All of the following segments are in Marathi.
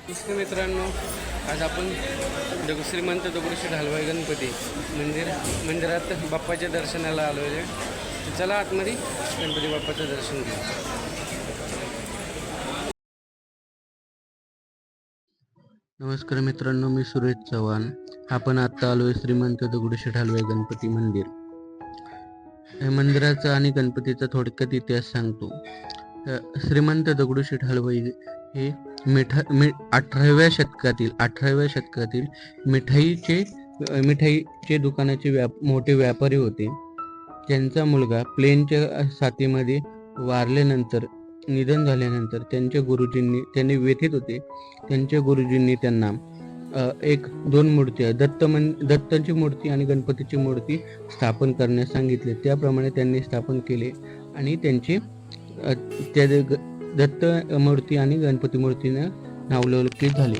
नमस्कार मित्रांनो, आज आपण श्रीमंत दगडूशेठ हलवाई गणपती मंदिरात बाप्पाच्या दर्शनाला आलो आहे. चला आतमध्ये गणपती बाप्पाचं दर्शन घेऊ. नमस्कार मित्रांनो, मी सुरेश चव्हाण. आपण आता आलो आहे श्रीमंत दगडूशेठ हलवाई गणपती मंदिर. या मंदिराचा आणि गणपतीचा थोडक्यात इतिहास सांगतो. श्रीमंत दगडूशेठ हलवाई हे 18व्या शतकातील मिठाईचे दुकानाचे मोठे व्यापारी होते. त्यांचा मुलगा प्लेनच्या साथीमध्ये वारल्यानंतर निधन झाल्यानंतर त्यांनी व्यथित होते. त्यांच्या गुरुजींनी त्यांना दोन मूर्त्या दत्ताची मूर्ती आणि गणपतीची मूर्ती स्थापन करण्यास सांगितले. त्याप्रमाणे त्यांनी स्थापन केले आणि त्यांचे त्या दत्त मूर्ती आणि गणपती मूर्तीने नावलौकिक झाले.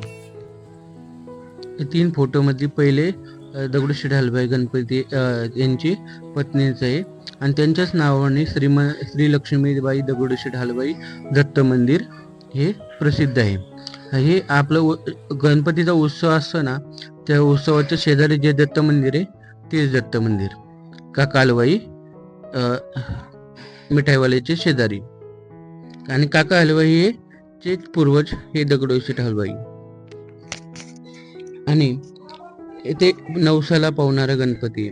3 फोटोमध्ये पहिले दगडूशेठ हलवाई गणपती यांची पत्नीचं आहे आणि त्यांच्याच नावाने श्री लक्ष्मीबाई दगडूशेठ हलवाई दत्त मंदिर हे प्रसिद्ध आहे. हे आपलं गणपतीचा उत्सव असतो ना, त्या उत्सवाच्या शेजारी जे दत्त मंदिर आहे तेच दत्त मंदिर, काका हलवाई मिठाईवाल्याचे शेजारी. आणि काका हलवाई हे चे पूर्वज हे दगडूशेठ हलवाई. आणि येथे नवसाला पावणारा गणपती.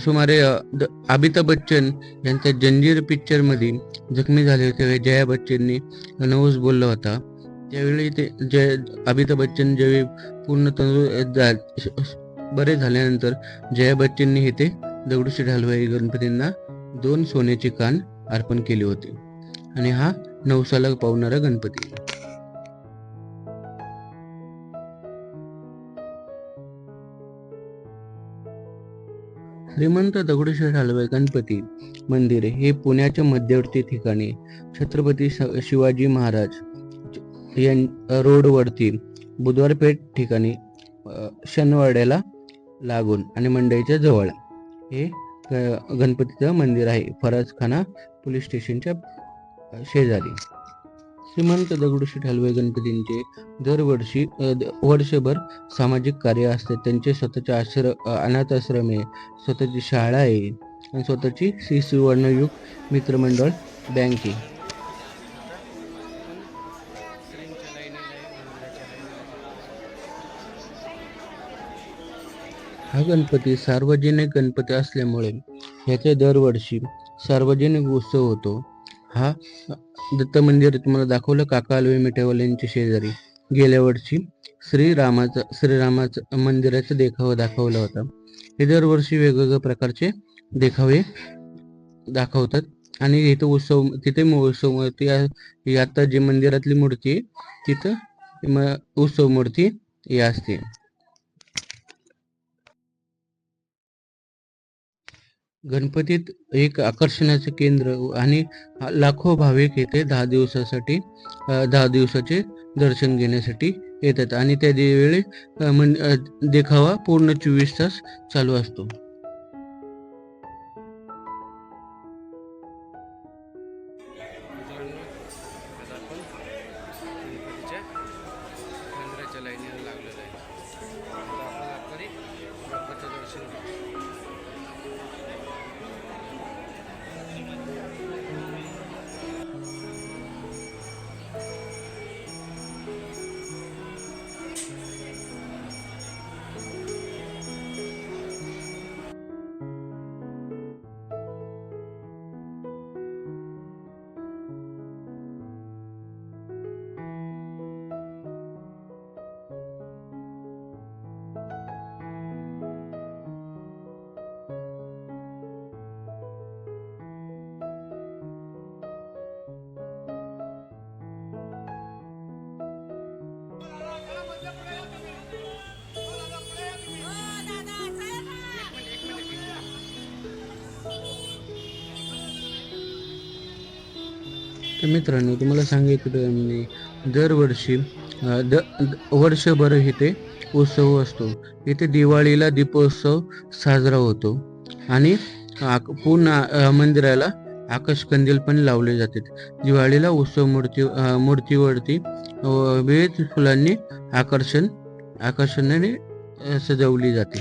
सुमारे अमिताभ बच्चन यांच्या जंजीर पिक्चर मध्ये जखमी झाले होते. जया बच्चननी नवस बोलला होता. त्यावेळी अमिताभ बच्चन ज्यावेळी पूर्ण बरे झाल्यानंतर जया बच्चननी इथे दगडूशेठ हलवाई गणपतींना 2 सोन्याचे कान अर्पण केले होते. आणि हा नवसाला पावणारा गणपती. श्रीमंत दगडूशेठ हलवाई गणपती मंदिर हे पुण्याच्या मध्यवर्ती ठिकाणी छत्रपती शिवाजी महाराज रोडवरती बुधवारपेठ ठिकाणी शनिवाड्याला लागून आणि मंडईच्या जवळ हे गणपतीचं मंदिर आहे. फराजखाना पोलीस स्टेशनच्या शेजारी. श्रीमंत दगडूशेठ हलवाई गणपतींचे दरवर्षी वर्षभर सामाजिक कार्य असते. त्यांचे स्वतःचे अनाथ आश्रम आहे, स्वतःची शाळा आहे आणि स्वतःची श्री सुवर्णयुग मित्रमंडळ बँक आहे. हा गणपती सार्वजनिक गणपती असल्यामुळे ह्याचा दरवर्षी सार्वजनिक उत्सव होतो. हा दत्त मंदिर तुम्हाला दाखवलं, काका हलवाई मिठाईवाल्यांच्या शेजारी. गेल्या वर्षी श्रीरामाचा मंदिराचा देखावा दाखवला होता. हे दरवर्षी वेगवेगळ्या प्रकारचे देखावे दाखवतात आणि तिथे उत्सव आता जी मंदिरातली मूर्ती तिथं उत्सव मूर्ती ही असते. गणपतीत एक आकर्षणाचे केंद्र आणि लाखो भाविक येथे 10 दिवसाचे दर्शन घेण्यासाठी येतात आणि त्या वेळी देखावा पूर्ण 24 तास चालू असतो. तर मित्रांनो, तुम्हाला सांगितलं दरवर्षी वर्षभर इथे उत्सव असतो. इथे दिवाळीला दीपोत्सव साजरा होतो आणि पूर्ण मंदिराला आकाश कंदील पण लावले जातात. दिवाळीला उत्सव मूर्तीवरती विविध फुलांनी आकर्षणाने सजवली जाते.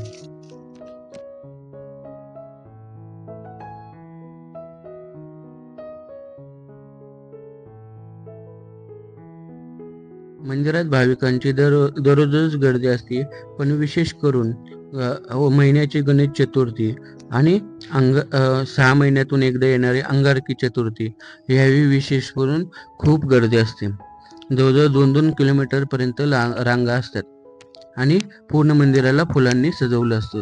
मंदिरात भाविकांची दररोजच गर्दी असते, पण विशेष करून महिन्याची गणेश चतुर्थी आणि 6 महिन्यातून एकदा येणारी अंगारकी चतुर्थी ह्यावेळी विशेष करून खूप गर्दी असते. जवळजवळ 2-2 किलोमीटरपर्यंत रांगा असतात आणि पूर्ण मंदिराला फुलांनी सजवलं असतं.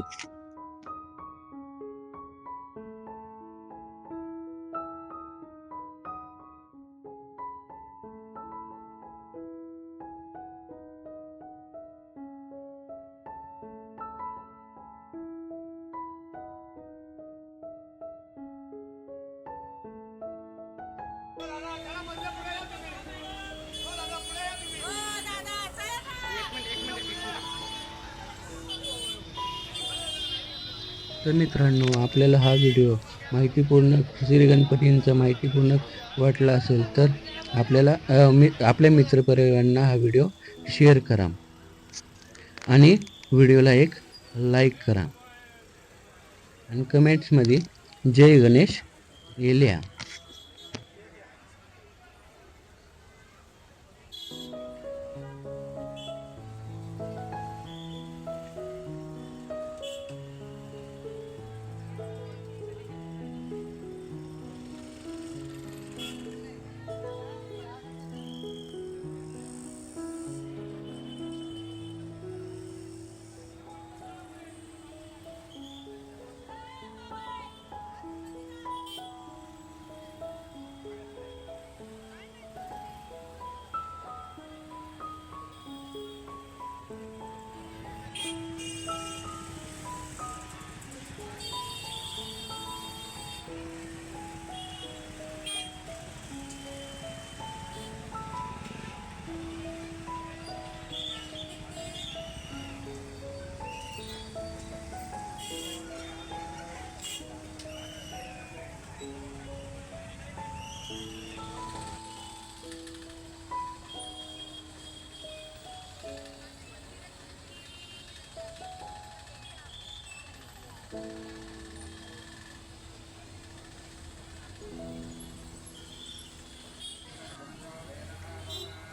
तर मित्रांनो, आपल्याला हा व्हिडिओ माहितीपूर्ण श्री गणपतींचा माहितीपूर्ण वाटला असेल तर आपल्या मित्रपरिवारांना हा व्हिडिओ शेअर करा आणि व्हिडिओला एक लाईक करा आणि कमेंट्समध्ये जय गणेश हे लिहा.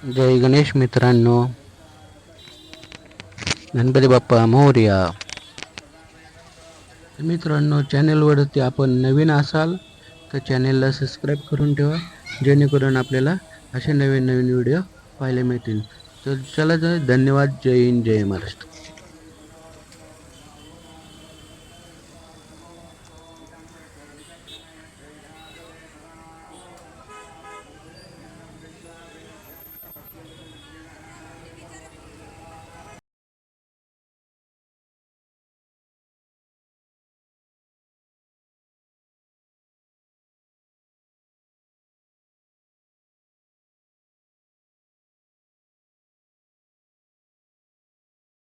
जय गणेश मित्रांनो, गणपती बाप्पा मोरया. मित्रांनो, चॅनलवरती आपण नवीन असाल तर चॅनलला सबस्क्राईब करून ठेवा, जेणेकरून आपल्याला असे नवीन नवीन व्हिडिओ पाहायला मिळतील. तर चला, धन्यवाद. जय हिंद, जय महाराष्ट्र.